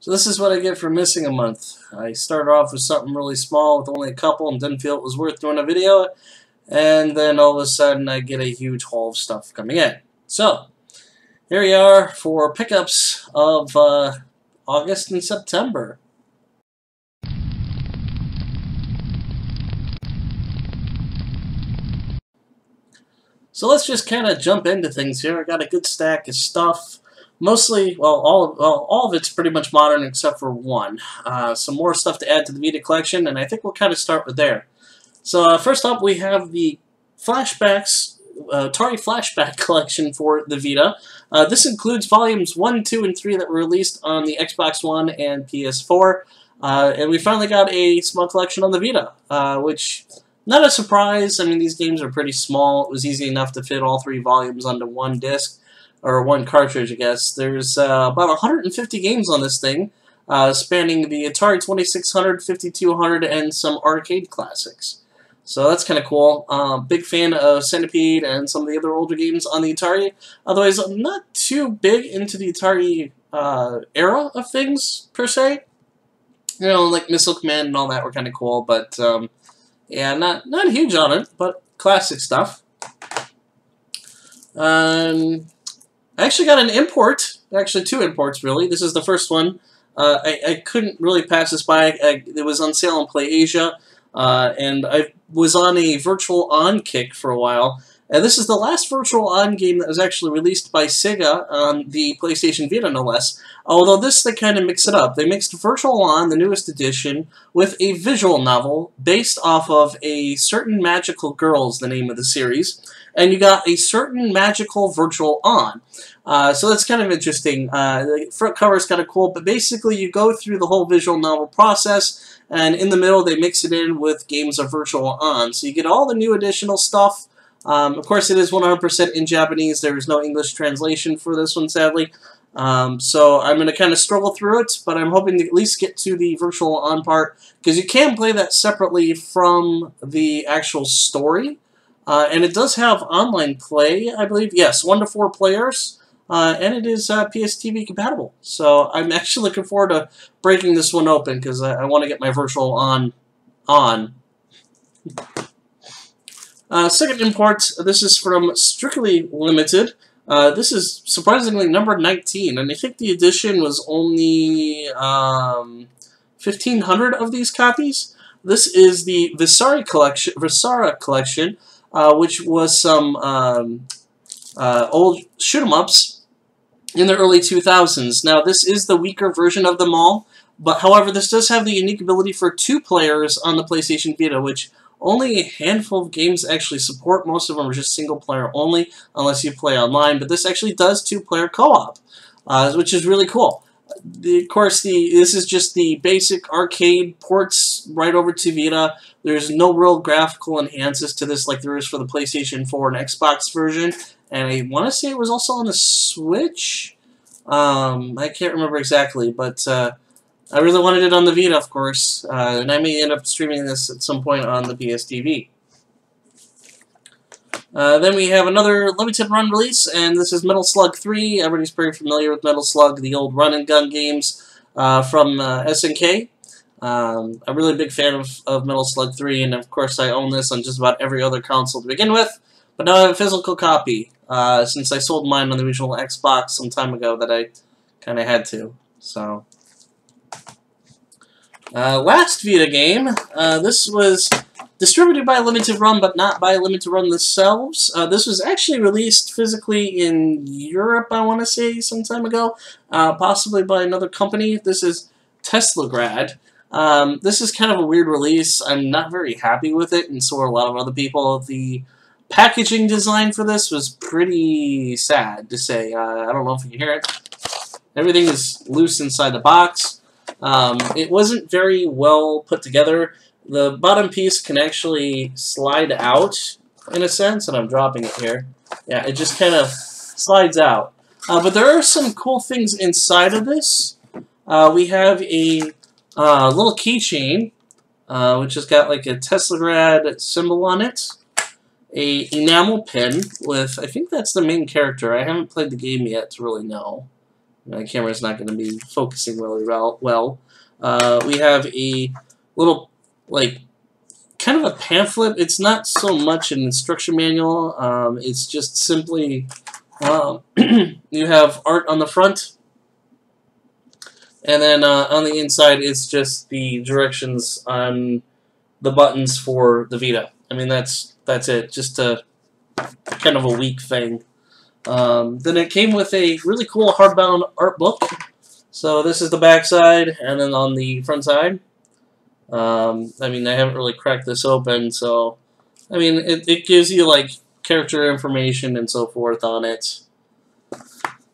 So this is what I get for missing a month. I started off with something really small with only a couple and didn't feel it was worth doing a video. And then all of a sudden I get a huge haul of stuff coming in. So, here we are for pickups of August and September. So let's just kind of jump into things here. I got a good stack of stuff. Mostly, well, all of it's pretty much modern except for one. Some more stuff to add to the Vita Collection, and I think we'll kind of start with there. So first up, we have the flashbacks, Atari Flashback Collection for the Vita. This includes volumes 1, 2, and 3 that were released on the Xbox One and PS4. And we finally got a small collection on the Vita, which, not a surprise. I mean, these games are pretty small. It was easy enough to fit all 3 volumes onto one disc. Or one cartridge, I guess. There's about 150 games on this thing, spanning the Atari 2600, 5200, and some arcade classics. So that's kind of cool. Big fan of Centipede and some of the other older games on the Atari. Otherwise, I'm not too big into the Atari era of things, per se. You know, like Missile Command and all that were kind of cool, but yeah, not huge on it, but classic stuff. I actually got an import, actually 2 imports really. This is the first one. I couldn't really pass this by. It was on sale in Play Asia, and I was on a Virtual On kick for a while. And this is the last Virtual On game that was actually released by Sega on the PlayStation Vita, no less. Although this, they kind of mix it up. They mixed Virtual On, the newest edition, with a visual novel based off of A Certain Magical Girl is the name of the series. And you got A Certain Magical Virtual On. So that's kind of interesting. The front cover is kind of cool, but basically you go through the whole visual novel process, and in the middle they mix it in with games of Virtual On. So you get all the new additional stuff. Of course, it is 100% in Japanese. There is no English translation for this one, sadly. So I'm going to kind of struggle through it, but I'm hoping to at least get to the Virtual On part, because you can play that separately from the actual story. And it does have online play, I believe. Yes, 1 to 4 players. And it is PSTV compatible. So I'm actually looking forward to breaking this one open, because I want to get my Virtual On. Second import, this is from Strictly Limited. This is surprisingly number 19, and I think the edition was only 1,500 of these copies. This is the Visara collection, which was some old shoot-'em-ups in the early 2000s. Now, this is the weaker version of them all, but however, this does have the unique ability for 2 players on the PlayStation Vita, which only a handful of games actually support. Most of them are just single-player only, unless you play online, but this actually does 2-player co-op, which is really cool. Of course, this is just the basic arcade ports right over to Vita. There's no real graphical enhances to this like there is for the PlayStation 4 and Xbox version. And I want to say it was also on the Switch. I can't remember exactly, but I really wanted it on the Vita, of course. And I may end up streaming this at some point on the PSTV. Then we have another limited run release, and this is Metal Slug 3. Everybody's pretty familiar with Metal Slug, the old run-and-gun games from SNK. I'm a really big fan of Metal Slug 3, and of course I own this on just about every other console to begin with. But now I have a physical copy, since I sold mine on the original Xbox some time ago that I kind of had to. So, last Vita game, this was distributed by Limited Run, but not by Limited Run themselves. This was actually released physically in Europe, I want to say, some time ago, possibly by another company. This is Teslagrad. This is kind of a weird release. I'm not very happy with it, and so are a lot of other people. The packaging design for this was pretty sad, to say. I don't know if you can hear it. Everything is loose inside the box. It wasn't very well put together. The bottom piece can actually slide out, in a sense, and I'm dropping it here. Yeah, it just kind of slides out. But there are some cool things inside of this. We have a little keychain, which has got like a Teslagrad symbol on it. A enamel pin with, I think that's the main character. I haven't played the game yet to really know. My camera's not going to be focusing really well. We have a little, like, kind of a pamphlet. It's not so much an instruction manual. It's just simply you have art on the front, and then on the inside it's just the directions on the buttons for the Vita. I mean, that's it. Just a kind of a weak thing. Then it came with a really cool hardbound art book. So this is the back side, and then on the front side, I mean, I haven't really cracked this open, so I mean, it gives you like character information and so forth on it.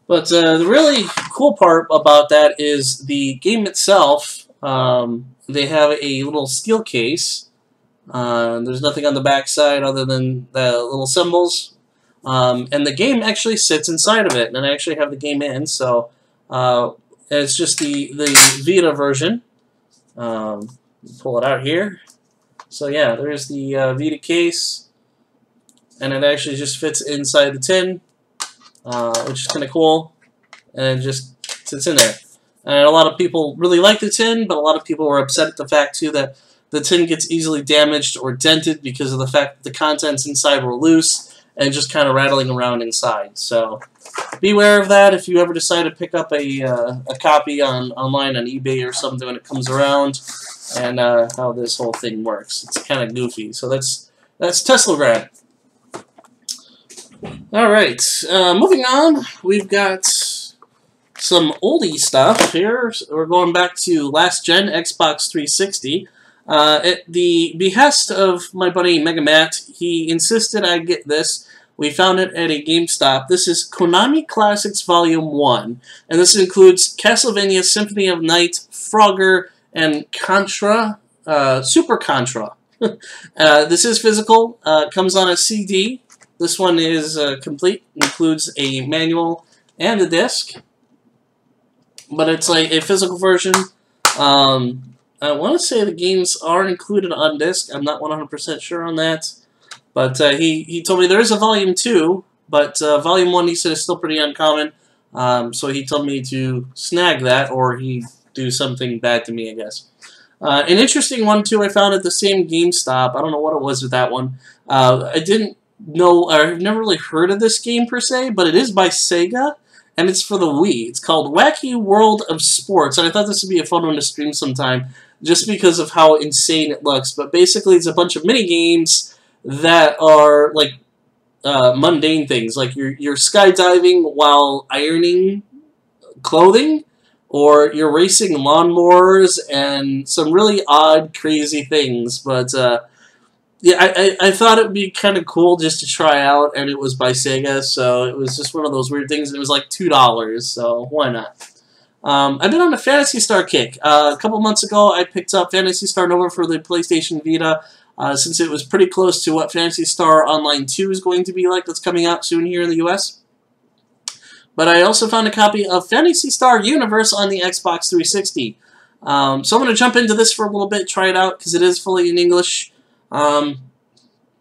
But the really cool part about that is the game itself. They have a little steel case. There's nothing on the back side other than the little symbols. And the game actually sits inside of it, and I actually have the game in, so it's just the Vita version. Pull it out here. So yeah, there's the Vita case, and it actually just fits inside the tin, which is kind of cool, and it just sits in there. And a lot of people really like the tin, but a lot of people were upset at the fact too that the tin gets easily damaged or dented because of the fact that the contents inside were loose and just kind of rattling around inside. So beware of that if you ever decide to pick up a copy online on eBay or something when it comes around, and how this whole thing works. It's kind of goofy. So that's Teslagrad. All right, moving on. We've got some oldie stuff here. We're going back to last gen Xbox 360. At the behest of my buddy Mega Matt, he insisted I get this. We found it at a GameStop. This is Konami Classics Volume 1, and this includes Castlevania Symphony of Night, Frogger, and Contra, Super Contra. This is physical. Comes on a CD. This one is complete. Includes a manual and a disc, but it's like a physical version. I want to say the games are included on disc. I'm not 100% sure on that. But he told me there is a Volume 2, but Volume 1 he said is still pretty uncommon. So he told me to snag that, or he'd do something bad to me, I guess. An interesting one, too, I found at the same GameStop. I don't know what it was with that one. I didn't know, I've never really heard of this game per se, but it is by Sega, and it's for the Wii. It's called Wacky World of Sports, and I thought this would be a fun one to stream sometime, just because of how insane it looks. But basically, it's a bunch of mini games that are like mundane things, like you're skydiving while ironing clothing, or you're racing lawnmowers, and some really odd, crazy things. But yeah, I thought it would be kind of cool just to try out, and it was by Sega, so it was just one of those weird things, and it was like $2, so why not? I've been on a Phantasy Star kick. A couple months ago, I picked up Phantasy Star Nova for the PlayStation Vita, since it was pretty close to what Phantasy Star Online 2 is going to be like. That's coming out soon here in the US. But I also found a copy of Phantasy Star Universe on the Xbox 360. So I'm going to jump into this for a little bit, try it out, because it is fully in English. And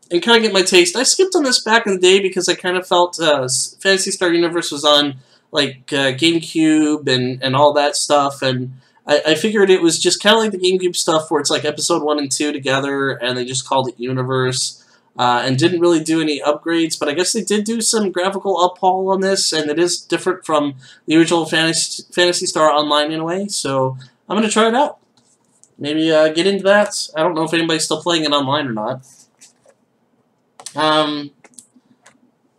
kind of get my taste. I skipped on this back in the day because I kind of felt Phantasy Star Universe was on like GameCube and all that stuff, and I figured it was just kind of like the GameCube stuff where it's like episode 1 and 2 together, and they just called it Universe, and didn't really do any upgrades, but I guess they did do some graphical uphaul on this, and it is different from the original Phantasy Star Online in a way, so I'm going to try it out. Maybe get into that. I don't know if anybody's still playing it online or not.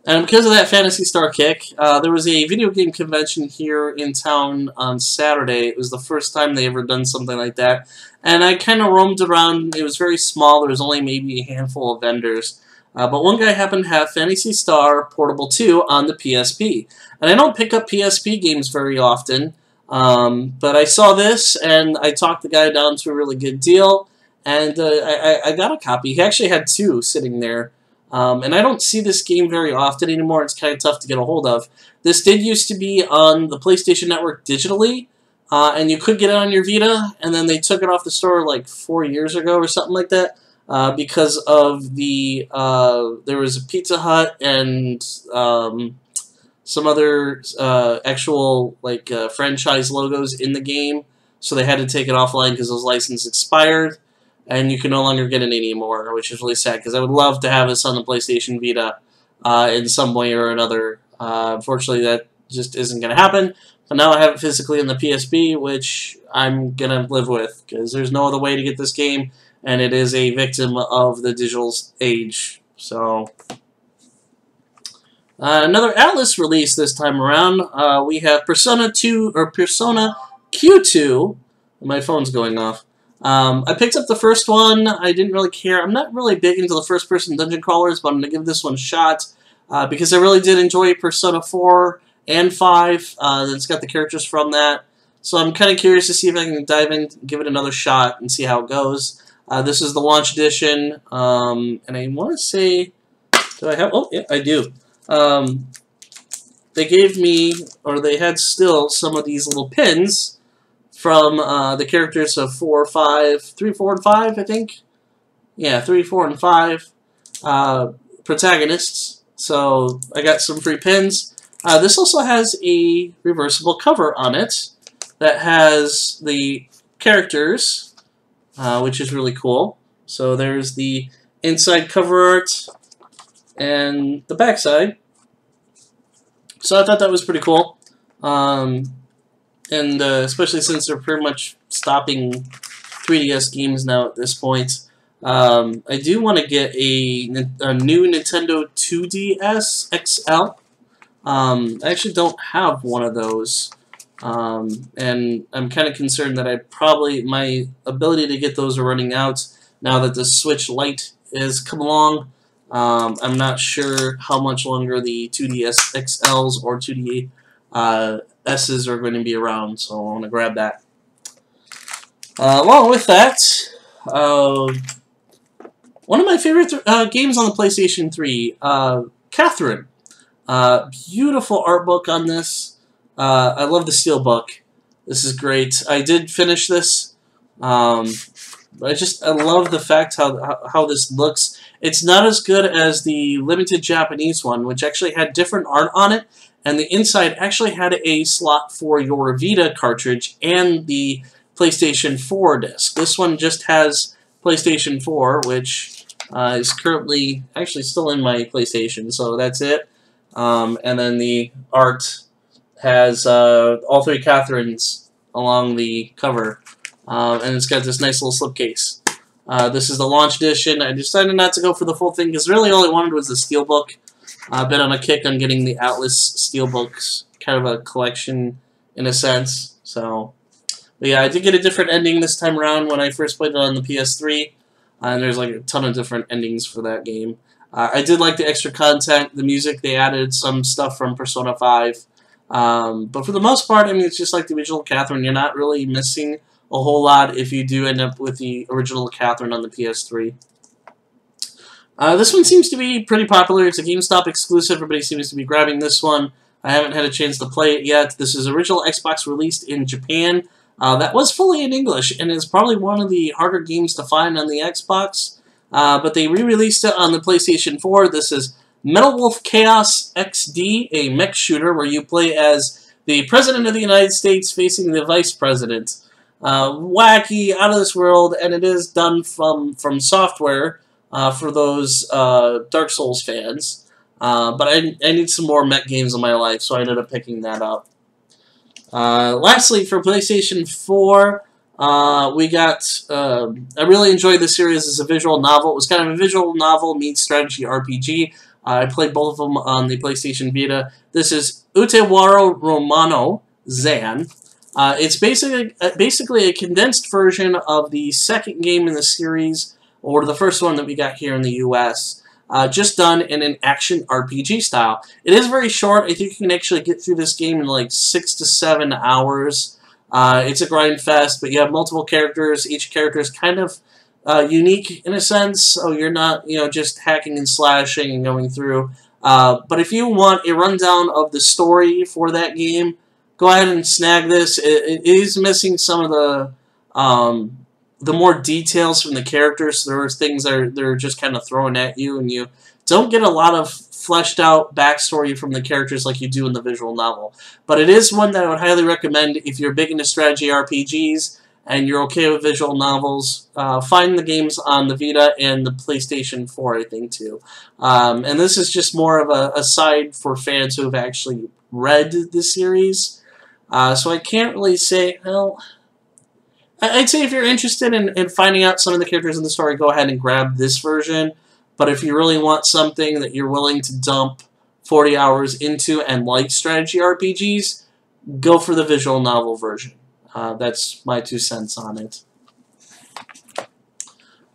And because of that Phantasy Star kick, there was a video game convention here in town on Saturday. It was the first time they ever done something like that. And I kind of roamed around. It was very small. There was only maybe a handful of vendors. But one guy happened to have Phantasy Star Portable 2 on the PSP. And I don't pick up PSP games very often. But I saw this, and I talked the guy down to a really good deal. And I got a copy. He actually had 2 sitting there. And I don't see this game very often anymore. It's kind of tough to get a hold of. This did used to be on the PlayStation Network digitally, and you could get it on your Vita, and then they took it off the store like 4 years ago or something like that, because of the, there was a Pizza Hut and some other actual like franchise logos in the game, so they had to take it offline because those licenses expired, and you can no longer get it anymore, which is really sad because I would love to have this on the PlayStation Vita in some way or another. Unfortunately, that just isn't going to happen. But now I have it physically in the PSP, which I'm going to live with because there's no other way to get this game, and it is a victim of the digital age. So another Atlas release this time around. We have Persona Q2. My phone's going off. I picked up the first one. I didn't really care. I'm not really big into the first-person dungeon crawlers, but I'm going to give this one a shot because I really did enjoy Persona 4 and 5. It's got the characters from that. So I'm kind of curious to see if I can dive in, give it another shot, and see how it goes. This is the launch edition, and I want to say, do I have? Oh, yeah, I do. They gave me, or they had still, some of these little pins from the characters of 3, 4, and 5, I think. Yeah, 3, 4, and 5 protagonists. So I got some free pins. This also has a reversible cover on it that has the characters, which is really cool. So there's the inside cover art and the backside. So I thought that was pretty cool. And especially since they're pretty much stopping 3DS games now at this point. I do want to get a new Nintendo 2DS XL. I actually don't have one of those. And I'm kind of concerned that my ability to get those are running out now that the Switch Lite has come along. I'm not sure how much longer the 2DS XLs or 2DSs are going to be around, so I want to grab that. Along with that, one of my favorite games on the PlayStation 3, Catherine. Beautiful art book on this. I love the steelbook. This is great. I did finish this. But I love the fact how this looks. It's not as good as the limited Japanese one, which actually had different art on it, and the inside actually had a slot for your Vita cartridge and the PlayStation 4 disc. This one just has PlayStation 4, which is currently actually still in my PlayStation, so that's it. And then the art has all three Catherines along the cover. And it's got this nice little slipcase. This is the launch edition. I decided not to go for the full thing because really all I wanted was the steelbook. I've been on a kick on getting the Atlas steelbooks, kind of a collection in a sense. So, but yeah, I did get a different ending this time around when I first played it on the PS3. And there's like a ton of different endings for that game. I did like the extra content, the music. They added some stuff from Persona 5. But for the most part, I mean, it's just like the original Catherine. You're not really missing a whole lot if you do end up with the original Catherine on the PS3. This one seems to be pretty popular. It's a GameStop exclusive. Everybody seems to be grabbing this one. I haven't had a chance to play it yet. This is original Xbox released in Japan. That was fully in English, and is probably one of the harder games to find on the Xbox. But they re-released it on the PlayStation 4. This is Mel Wolf Chaos XD, a mech shooter where you play as the President of the United States facing the Vice President. Wacky, out of this world, and it is done from software for those Dark Souls fans. But I need some more mech games in my life, so I ended up picking that up. Lastly, for PlayStation 4, we got, I really enjoyed this series as a visual novel. It was kind of a visual novel meets strategy RPG. I played both of them on the PlayStation Vita. This is Utewaro Romano Zann. It's basically a condensed version of the second game in the series, or the first one that we got here in the US, just done in an action RPG style. It is very short. I think you can actually get through this game in like 6 to 7 hours. It's a grind fest, but you have multiple characters. Each character is kind of unique in a sense, so you're not, just hacking and slashing and going through. But if you want a rundown of the story for that game, go ahead and snag this. It is missing some of the more details from the characters. So there are things that are just kind of thrown at you, and you have don't get a lot of fleshed out backstory from the characters like you do in the visual novel. But it is one that I would highly recommend if you're big into strategy RPGs and you're okay with visual novels. Find the games on the Vita and the PlayStation 4, I think, too. And this is just more of a side for fans who have actually read the series. So I can't really say, well, I'd say if you're interested in finding out some of the characters in the story, go ahead and grab this version. But if you really want something that you're willing to dump 40 hours into and like strategy RPGs, go for the visual novel version. That's my 2 cents on it.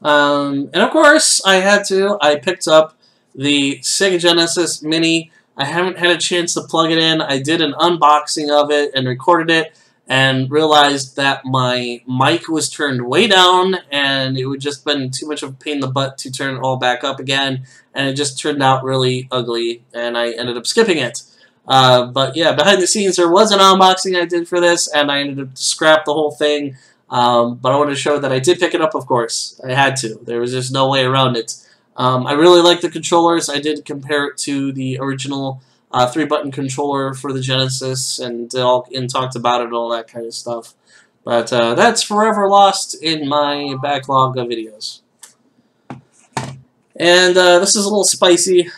And of course, I picked up the Sega Genesis Mini. I haven't had a chance to plug it in. I did an unboxing of it and recorded it and realized that my mic was turned way down and it would just been too much of a pain in the butt to turn it all back up again, and it just turned out really ugly and I ended up skipping it. But yeah, behind the scenes there was an unboxing I did for this and I ended up to scrap the whole thing, but I wanted to show that I did pick it up, of course. I had to. There was just no way around it. I really like the controllers. I did compare it to the original 3-button controller for the Genesis and talked about it and all that kind of stuff. But that's forever lost in my backlog of videos. And this is a little spicy.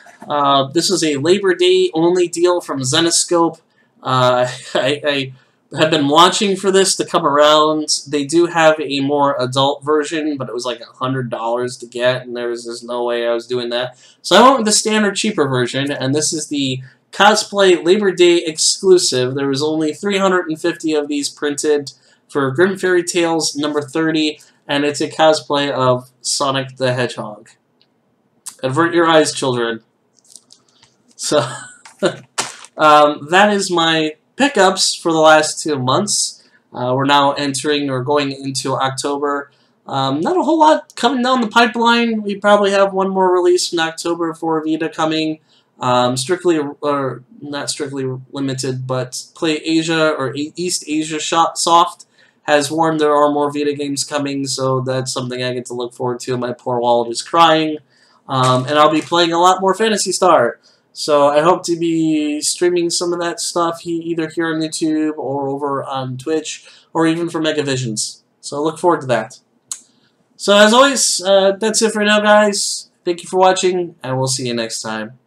This is a Labor Day only deal from Zenescope. I have been watching for this to come around. They do have a more adult version, but it was like $100 to get, and there was just no way I was doing that. So I went with the standard, cheaper version, and this is the Cosplay Labor Day exclusive. There was only 350 of these printed for Grim Fairy Tales number 30, and it's a cosplay of Sonic the Hedgehog. Avert your eyes, children. So, that is my pickups for the last 2 months. We're now entering or going into October. Not a whole lot coming down the pipeline. We probably have one more release in October for Vita coming. Strictly, or not strictly limited, but Play Asia or East Asia Soft has warned there are more Vita games coming, so that's something I get to look forward to. My poor wallet is crying. And I'll be playing a lot more Phantasy Star. So I hope to be streaming some of that stuff either here on YouTube or over on Twitch or even for Megavisions. So look forward to that. So as always, that's it for now, guys. Thank you for watching, and we'll see you next time.